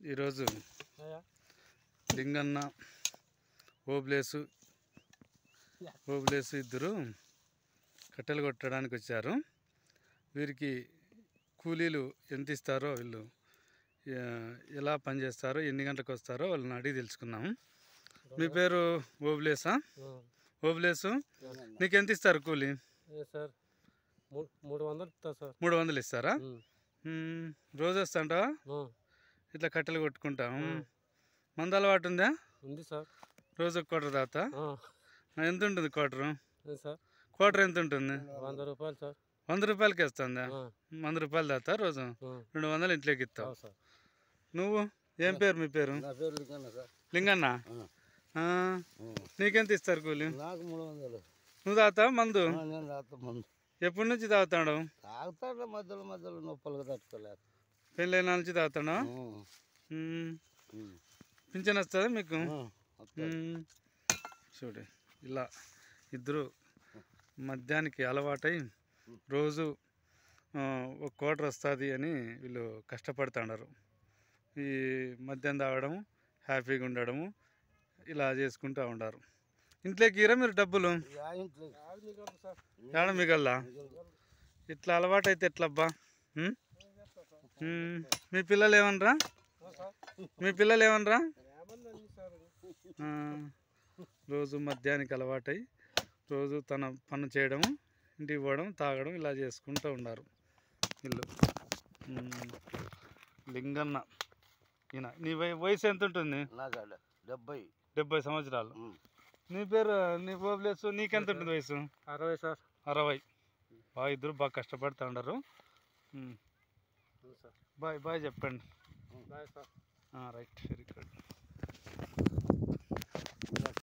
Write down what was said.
ఈరోజు లింగన్న ఓబ్లేసు ఇద్దరు కట్టెలు కొట్టడానికి వచ్చారు. వీరికి కూలీలు ఎంత ఇస్తారో, వీళ్ళు ఎలా పనిచేస్తారో, ఎన్ని గంటలకు వస్తారో వాళ్ళని అడిగి తెలుసుకున్నాము. మీ పేరు ఓబ్లేసా? ఓబ్లేసు, నీకు ఎంత ఇస్తారు కూలీ? సార్ 300 ఇస్తారు సార్. 300 ఇస్తారా? రోజు వస్తాంటావా ఇట్లా కట్టెలు కొట్టుకుంటాం? మందు అలవాటు ఉందా? ఉంది సార్. రోజు ఒక క్వార్టర్ తాగుతా? ఎంత ఉంటుంది క్వార్టరు? సార్ క్వార్టర్ ఎంత ఉంటుంది? 100 రూపాయలు సార్. 100 రూపాయలకి వస్తుందా? 100 రూపాయలు తాగుతా రోజు? 200 ఇంట్లోకి ఇస్తావు. నువ్వు ఏం పేరు? మీ పేరు? లింగన్న. నీకెంత ఇస్తారు కూలి? నాకు 300. నువ్వు తాగుతావా మందు? నేను తాగుతా మందు. ఎప్పటి నుంచి తాగుతాడు? తాగుతాడు, మధ్యలో నొప్పులు తట్టుకోలేక. పెళ్ళైన నుంచి తాగుతాడా? పింఛన్ వస్తుందా మీకు? చూడు, ఇలా ఇద్దరు మద్యానికి అలవాటై రోజు ఒక క్వార్టర్ వస్తుంది అని వీళ్ళు కష్టపడుతున్నారు. ఈ మద్యం తాగడము, హ్యాపీగా ఉండడము ఇలా చేసుకుంటూ ఉంటారు. ఇంట్లోకి ఇరా మీరు డబ్బులు? ఏడ మిగల్లా? ఇట్లా అలవాటు అయితే ఎట్లబ్బా? మీ పిల్లలు ఏమనరా? రోజు మద్యానికి అలవాటై రోజు తన పని చేయడము, ఇంటికి పోవడం, తాగడం ఇలా చేసుకుంటూ ఉన్నారు వీళ్ళు. లింగన్న ఈయన. నీ వయసు ఎంత ఉంటుంది? 70 సంవత్సరాలు. నీ పేరు? నీ ఓబ్లేసు, నీకెంత ఉంటుంది వయసు? 60 సార్. 60. ఇద్దరు బాగా కష్టపడుతూ ఉండరు. బాయ్ చెప్పండి. Bye sir. Right, very good.